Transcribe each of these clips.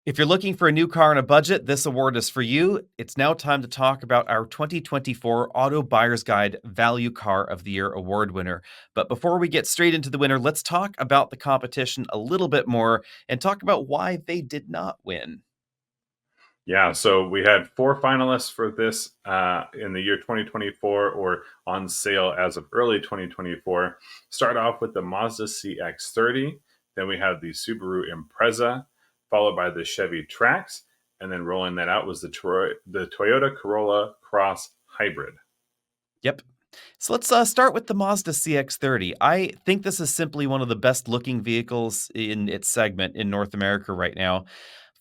If you're looking for a new car on a budget, this award is for you. It's now time to talk about our 2024 Auto Buyer's Guide Value Car of the Year award winner. But before we get straight into the winner, let's talk about the competition a little bit more and talk about why they did not win. Yeah, so we had four finalists for this in the year 2024 or on sale as of early 2024. Start off with the Mazda CX-30. Then we have the Subaru Impreza, followed by the Chevy Trax. And then rolling that out was the Toyota Corolla Cross Hybrid. Yep. So let's start with the Mazda CX-30. I think this is simply one of the best looking vehicles in its segment in North America right now.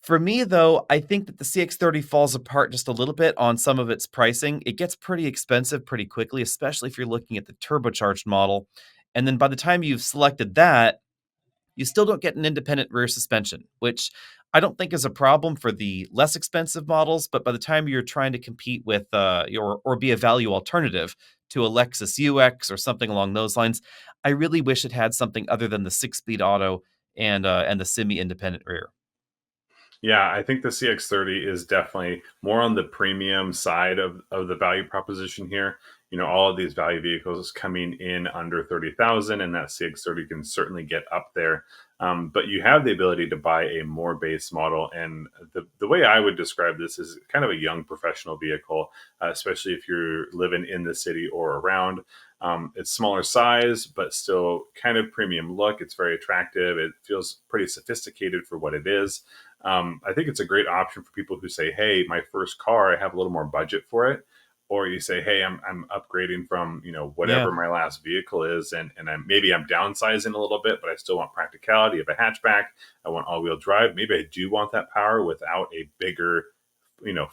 For me, though, I think that the CX-30 falls apart just a little bit on some of its pricing. It gets pretty expensive pretty quickly, especially if you're looking at the turbocharged model. And then by the time you've selected that, you still don't get an independent rear suspension, which I don't think is a problem for the less expensive models. But by the time you're trying to compete with or be a value alternative to a Lexus UX or something along those lines, I really wish it had something other than the 6-speed auto and the semi-independent rear. Yeah, I think the CX-30 is definitely more on the premium side of the value proposition here. You know, all of these value vehicles coming in under 30,000, and that CX-30 can certainly get up there. But you have the ability to buy a more base model. And the way I would describe this is kind of a young professional vehicle, especially if you're living in the city or around. It's smaller size, but still kind of premium look. It's very attractive. It feels pretty sophisticated for what it is. I think it's a great option for people who say, "Hey, my first car, I have a little more budget for it," or you say, "Hey, I'm upgrading from Yeah. whatever my last vehicle is, and I'm downsizing a little bit, but I still want practicality of a hatchback. I want all wheel drive. Maybe I do want that power without a bigger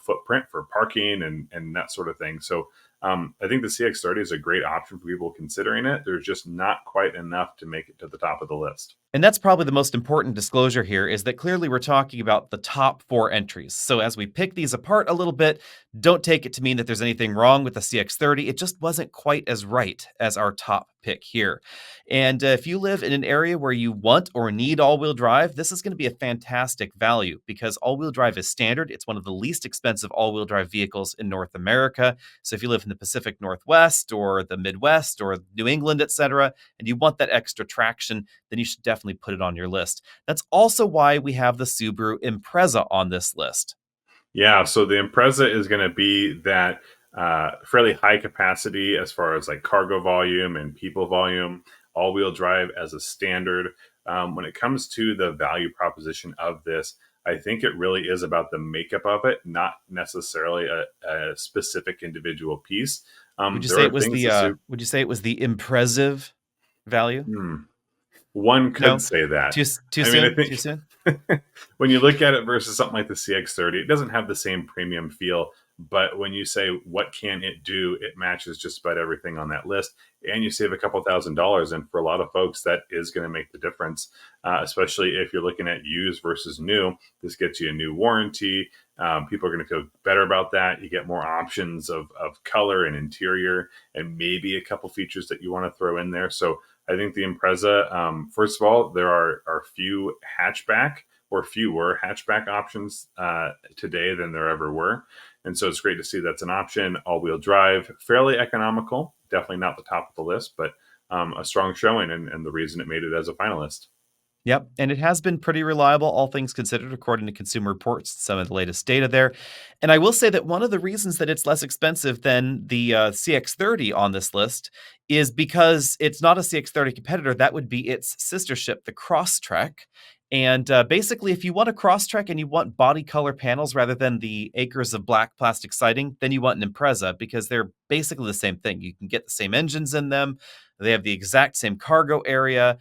footprint for parking and that sort of thing." So I think the CX-30 is a great option for people considering it. There's just not quite enough to make it to the top of the list. And that's probably the most important disclosure here is that clearly we're talking about the top four entries. So as we pick these apart a little bit, don't take it to mean that there's anything wrong with the CX-30. It just wasn't quite as right as our top pick here. And if you live in an area where you want or need all-wheel drive, this is going to be a fantastic value because all-wheel drive is standard. It's one of the least expensive all-wheel drive vehicles in North America. So if you live in the Pacific Northwest or the Midwest or New England, etc., and you want that extra traction, then you should definitely put it on your list. That's also why we have the Subaru Impreza on this list. Yeah, so the Impreza is going to be that fairly high capacity as far as like cargo volume and people volume, all wheel drive as a standard. When it comes to the value proposition of this, I think it really is about the makeup of it, not necessarily a specific individual piece. Would you There say are it was things the to uh, suit. would you say it was the impressive value? One could No, say that. too I mean, I soon. Too think soon. when you look at it versus something like the CX-30, it doesn't have the same premium feel. But when you say what can it do, it matches just about everything on that list, and you save a couple $1,000s. And for a lot of folks, that is going to make the difference, especially if you're looking at used versus new. This gets you a new warranty. People are going to feel better about that. You get more options of color and interior, and maybe a couple features that you want to throw in there. So I think the Impreza, first of all, there are few hatchback or fewer hatchback options today than there ever were. And so it's great to see that's an option. All wheel drive, fairly economical, definitely not the top of the list, but a strong showing and the reason it made it as a finalist. Yep, and it has been pretty reliable, all things considered, according to Consumer Reports, some of the latest data there. And I will say that one of the reasons that it's less expensive than the CX-30 on this list is because it's not a CX-30 competitor. That would be its sister ship, the Crosstrek. And basically, if you want a Crosstrek and you want body color panels rather than the acres of black plastic siding, then you want an Impreza because they're basically the same thing. You can get the same engines in them. They have the exact same cargo area.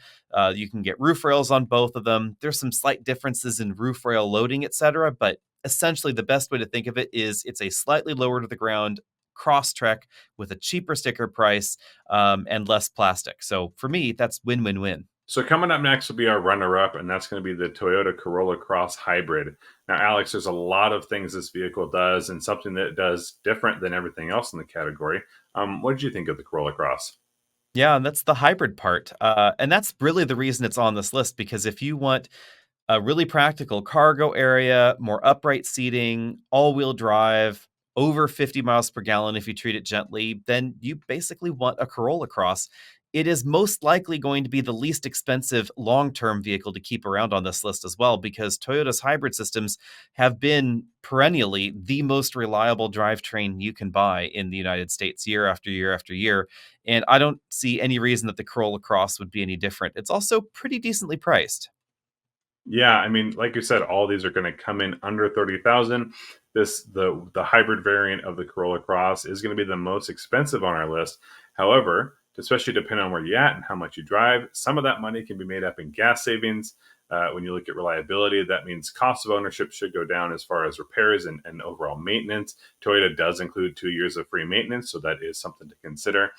You can get roof rails on both of them. There's some slight differences in roof rail loading, etc. But essentially, the best way to think of it is it's a slightly lower to the ground Crosstrek with a cheaper sticker price and less plastic. So for me, that's win-win-win. So coming up next will be our runner-up, and that's going to be the Toyota Corolla Cross Hybrid. Now, Alex, there's a lot of things this vehicle does, and something that it does different than everything else in the category. What did you think of the Corolla Cross? Yeah, and that's the hybrid part. And that's really the reason it's on this list, because if you want a really practical cargo area, more upright seating, all-wheel drive, over 50 miles per gallon if you treat it gently, then you basically want a Corolla Cross. It is most likely going to be the least expensive long-term vehicle to keep around on this list as well, because Toyota's hybrid systems have been perennially the most reliable drivetrain you can buy in the United States year after year after year. And I don't see any reason that the Corolla Cross would be any different. It's also pretty decently priced. Yeah, I mean, like you said, all these are going to come in under 30,000. The hybrid variant of the Corolla Cross is going to be the most expensive on our list. However, especially depending on where you're at and how much you drive, some of that money can be made up in gas savings. When you look at reliability, that means cost of ownership should go down as far as repairs and overall maintenance. Toyota does include 2 years of free maintenance, so that is something to consider.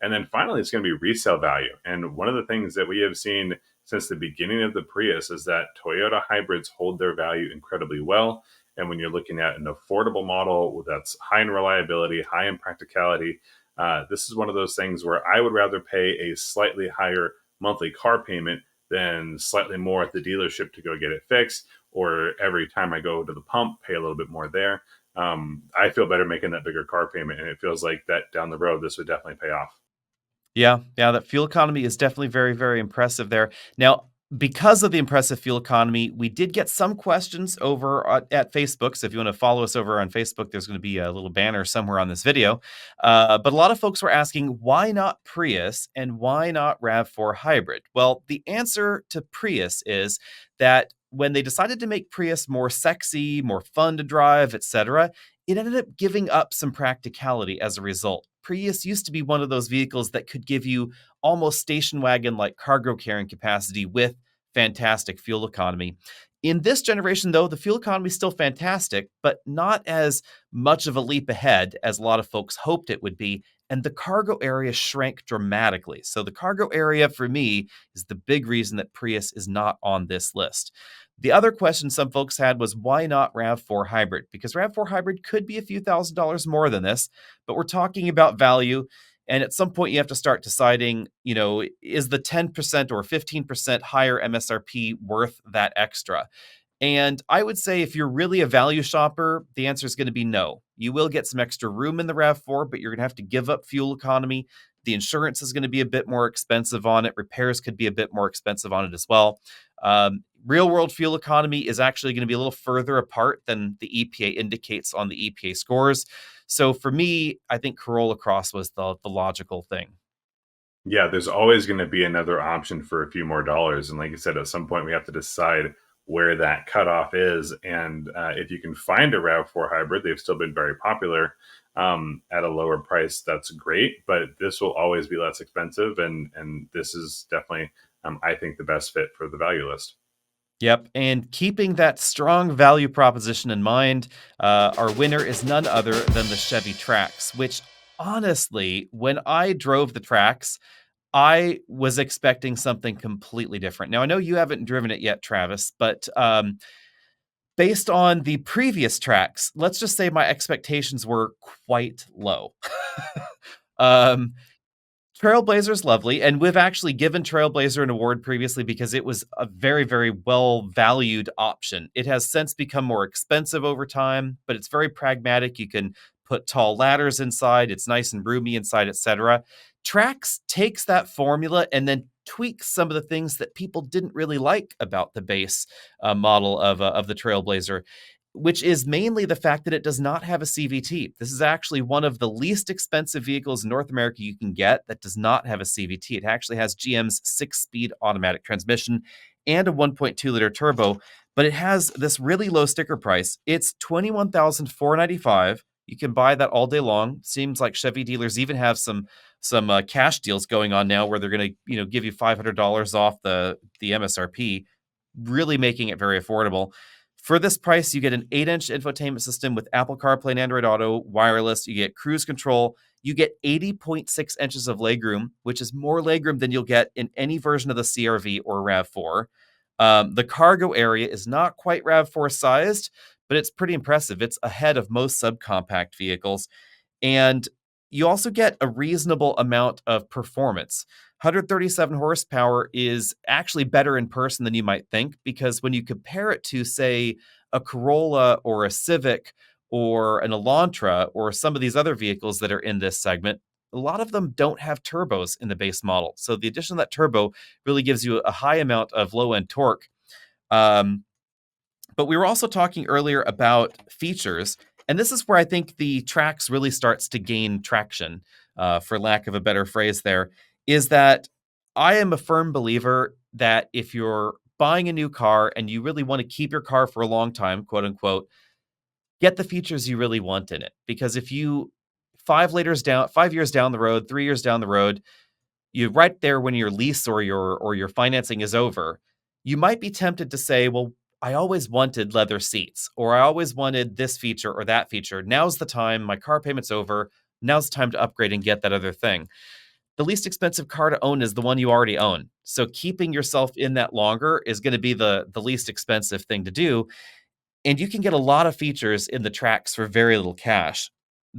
And then finally, it's going to be resale value. And one of the things that we have seen since the beginning of the Prius is that Toyota hybrids hold their value incredibly well. And when you're looking at an affordable model that's high in reliability, high in practicality, this is one of those things where I would rather pay a slightly higher monthly car payment than slightly more at the dealership to go get it fixed, or every time I go to the pump, pay a little bit more there. I feel better making that bigger car payment, and it feels like that down the road, this would definitely pay off. Yeah, that fuel economy is definitely very, very impressive there. Now, because of the impressive fuel economy, we did get some questions over at Facebook. So if you want to follow us over on Facebook, there's going to be a little banner somewhere on this video. But a lot of folks were asking, why not Prius and why not RAV4 hybrid? Well, the answer to Prius is that when they decided to make Prius more sexy, more fun to drive, etc., it ended up giving up some practicality as a result. Prius used to be one of those vehicles that could give you almost station wagon like cargo carrying capacity with fantastic fuel economy. In this generation, though, the fuel economy is still fantastic, but not as much of a leap ahead as a lot of folks hoped it would be. And the cargo area shrank dramatically. So, the cargo area for me is the big reason that Prius is not on this list. The other question some folks had was why not RAV4 hybrid? Because RAV4 hybrid could be a few $1,000s more than this, but we're talking about value. And at some point, you have to start deciding, is the 10% or 15% higher MSRP worth that extra? And I would say if you're really a value shopper, the answer is going to be no. You will get some extra room in the RAV4, but you're going to have to give up fuel economy. The insurance is going to be a bit more expensive on it. Repairs could be a bit more expensive on it as well. Real world fuel economy is actually going to be a little further apart than the EPA indicates on the EPA scores. So for me, I think Corolla Cross was the logical thing. Yeah, there's always going to be another option for a few more dollars. And like you said, at some point we have to decide where that cutoff is. And if you can find a RAV4 hybrid, they've still been very popular at a lower price. That's great, but this will always be less expensive. And this is definitely, I think, the best fit for the value list. Yep, and keeping that strong value proposition in mind, our winner is none other than the Chevy Trax, which honestly, when I drove the Trax, I was expecting something completely different. Now, I know you haven't driven it yet, Travis, but based on the previous Trax, let's just say my expectations were quite low. um, Trailblazer's lovely, and we've actually given Trailblazer an award previously because it was a very, very well-valued option. It has since become more expensive over time, but it's very pragmatic. You can put tall ladders inside, it's nice and roomy inside, etc. Trax takes that formula and then tweaks some of the things that people didn't really like about the base model of the Trailblazer, which is mainly the fact that it does not have a CVT. This is actually one of the least expensive vehicles in North America you can get that does not have a CVT. It actually has GM's 6-speed automatic transmission and a 1.2-liter turbo, but it has this really low sticker price. It's $21,495. You can buy that all day long. Seems like Chevy dealers even have some cash deals going on now where they're going to give you $500 off the MSRP, really making it very affordable. For this price, you get an 8-inch infotainment system with Apple CarPlay and Android Auto, wireless. You get cruise control. You get 80.6 inches of legroom, which is more legroom than you'll get in any version of the CRV or RAV4. The cargo area is not quite RAV4 sized, but it's pretty impressive. It's ahead of most subcompact vehicles. And You also get a reasonable amount of performance. 137 horsepower is actually better in person than you might think, because when you compare it to, say, a Corolla or a Civic or an Elantra or some of these other vehicles that are in this segment, a lot of them don't have turbos in the base model. So the addition of that turbo really gives you a high amount of low end torque. Um, but we were also talking earlier about features, and this is where I think the Trax really starts to gain traction, for lack of a better phrase there, is that I am a firm believer that if you're buying a new car and you really want to keep your car for a long time, quote unquote, get the features you really want in it. Because if you 5 years down the road, 3 years down the road, you right there when your lease or your financing is over, you might be tempted to say, "Well, I always wanted leather seats, or I always wanted this feature or that feature. Now's the time. My car payment's over. Now's the time to upgrade and get that other thing." The least expensive car to own is the one you already own. So keeping yourself in that longer is going to be the least expensive thing to do, and you can get a lot of features in the Trax for very little cash.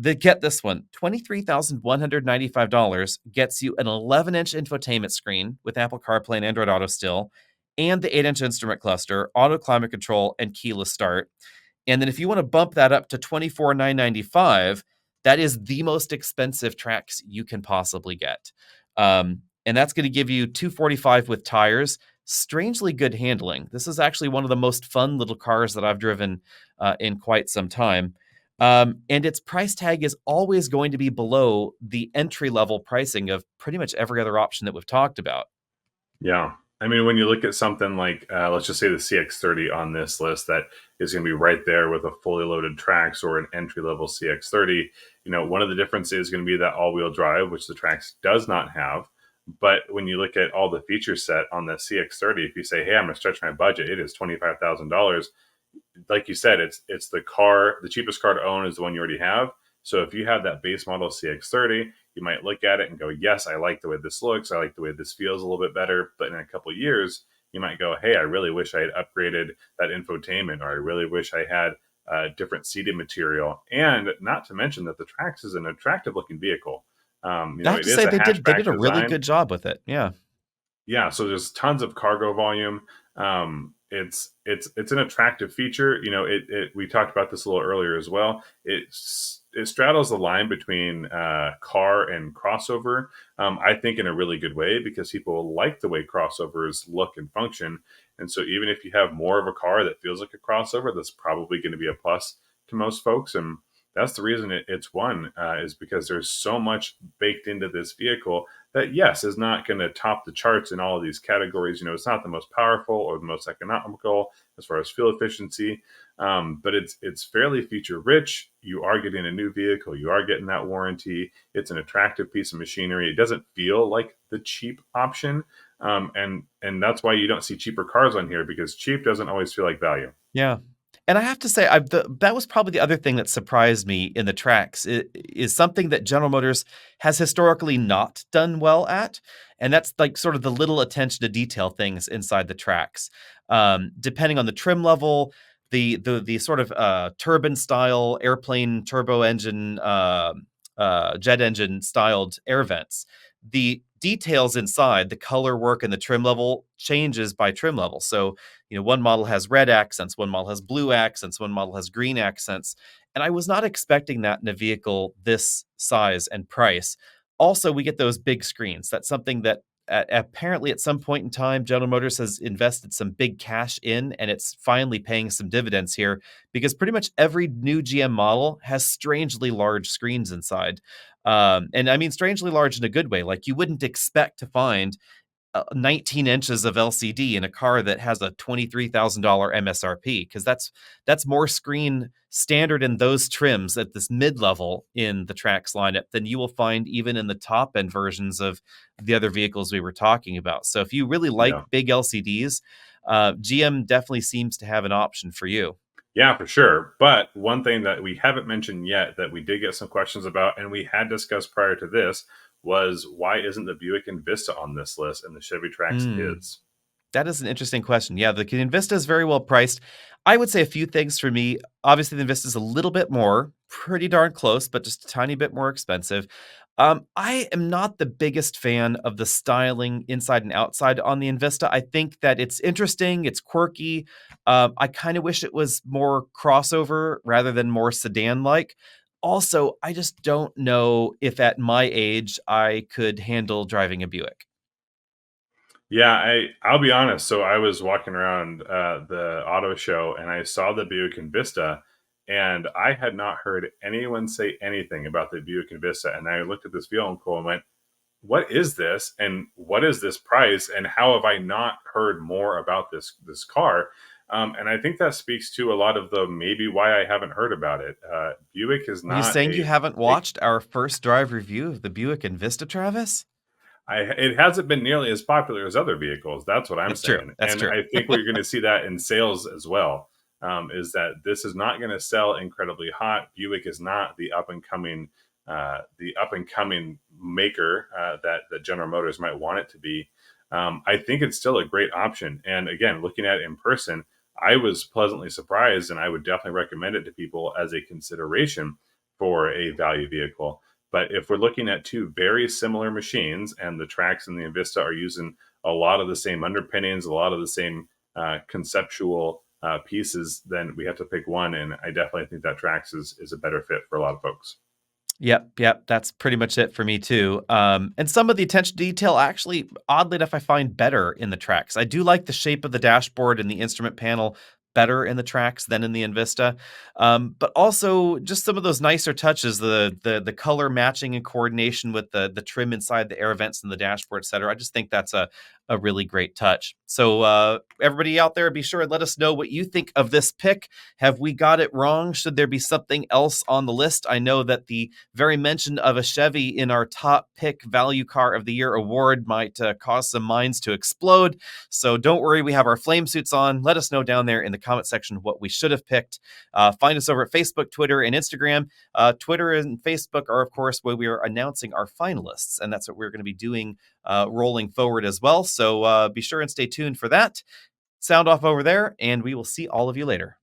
Get this one, $23,195 gets you an 11-inch infotainment screen with Apple CarPlay and Android Auto still, and the 8-inch instrument cluster, auto climate control, and keyless start. And then if you want to bump that up to $24,995, that is the most expensive Trax you can possibly get. And that's going to give you 245 with tires, strangely good handling. This is actually one of the most fun little cars that I've driven in quite some time. And its price tag is always going to be below the entry level pricing of pretty much every other option that we've talked about. Yeah. I mean, when you look at something like, let's just say the CX-30 on this list, that is going to be right there with a fully loaded Trax or an entry level CX-30. One of the differences is going to be that all-wheel drive, which the Trax does not have. But when you look at all the feature set on the CX-30, if you say, "Hey, I'm going to stretch my budget," it is $25,000. Like you said, it's the cheapest car to own is the one you already have. So if you have that base model CX-30, you might look at it and go, "Yes, I like the way this looks. I like the way this feels a little bit better." But in a couple of years, you might go, "Hey, I really wish I had upgraded that infotainment, or I really wish I had different seating material." And not to mention that the Trax is an attractive looking vehicle. I have It to is say a they did hatchback a really good design. job with it. Yeah. Yeah, so there's tons of cargo volume. It's an attractive feature. It we talked about this a little earlier as well. It straddles the line between car and crossover. I think in a really good way, because people like the way crossovers look and function. And so even if you have more of a car that feels like a crossover, that's probably going to be a plus to most folks. And that's the reason it's won, is because there's so much baked into this vehicle that, yes, is not going to top the charts in all of these categories. It's not the most powerful or the most economical as far as fuel efficiency, but it's fairly feature rich. You are getting a new vehicle. You are getting that warranty. It's an attractive piece of machinery. It doesn't feel like the cheap option, and that's why you don't see cheaper cars on here, because cheap doesn't always feel like value. Yeah. And I have to say, that was probably the other thing that surprised me in the Trax. It is something that General Motors has historically not done well at, and that's like sort of the little attention to detail things inside the Trax. Depending on the trim level, the sort of turbine style airplane turbo engine, jet engine styled air vents, the details inside, the color work and the trim level changes by trim level. So one model has red accents, one model has blue accents, one model has green accents. And I was not expecting that in a vehicle this size and price. Also, we get those big screens. That's something that apparently at some point in time, General Motors has invested some big cash in, and it's finally paying some dividends here, because pretty much every new GM model has strangely large screens inside. And I mean, strangely large in a good way. Like you wouldn't expect to find 19 inches of LCD in a car that has a $23,000 MSRP, because that's more screen standard in those trims at this mid level in the Trax lineup than you will find even in the top end versions of the other vehicles we were talking about. So if you really like Yeah. big LCDs, GM definitely seems to have an option for you. Yeah, for sure. But one thing that we haven't mentioned yet that we did get some questions about, and we had discussed prior to this, was why isn't the Buick Envista on this list and the Chevy Trax Hmm. is? That is an interesting question. Yeah, the Invista is very well priced. I would say a few things for me. Obviously, the Invista is a little bit more, pretty darn close, but just a tiny bit more expensive. I am not the biggest fan of the styling inside and outside on the Invista. I think that it's interesting, it's quirky. I kind of wish it was more crossover rather than more sedan like. Also, I just don't know if at my age I could handle driving a Buick. Yeah, I'll be honest. So I was walking around the auto show and I saw the Buick Envista, and I had not heard anyone say anything about the Buick Envista. And I looked at this vehicle and went, "What is this? And what is this price? And how have I not heard more about this car?" And I think that speaks to a lot of the maybe why I haven't heard about it. Buick is Are you not saying you haven't a watched our first drive review of the Buick Envista, Travis? it hasn't been nearly as popular as other vehicles. That's what I'm That's true. saying, That's and true. I think we're going to see that in sales as well. Is that this is not going to sell incredibly hot? Buick is not the up and coming maker that General Motors might want it to be. I think it's still a great option. And again, looking at it in person, I was pleasantly surprised, and I would definitely recommend it to people as a consideration for a value vehicle. But if we're looking at two very similar machines, and the Trax and the Invista are using a lot of the same underpinnings, a lot of the same conceptual pieces, then we have to pick one. And I definitely think that Trax is a better fit for a lot of folks. Yep. That's pretty much it for me too. And some of the attention to detail, actually, oddly enough, I find better in the Trax. I do like the shape of the dashboard and the instrument panel better in the Trax than in the Invista. But also just some of those nicer touches, the color matching and coordination with the trim inside the air vents and the dashboard, etc. I just think that's a really great touch. So everybody out there, be sure and let us know what you think of this pick. Have we got it wrong? Should there be something else on the list? I know that the very mention of a Chevy in our top pick value car of the year award might cause some minds to explode. So don't worry, we have our flame suits on. Let us know down there in the comment section what we should have picked. Find us over at Facebook, Twitter, and Instagram. Twitter and Facebook are, of course, where we are announcing our finalists, and that's what we're going to be doing rolling forward as well. So be sure and stay tuned for that. Sound off over there, and we will see all of you later.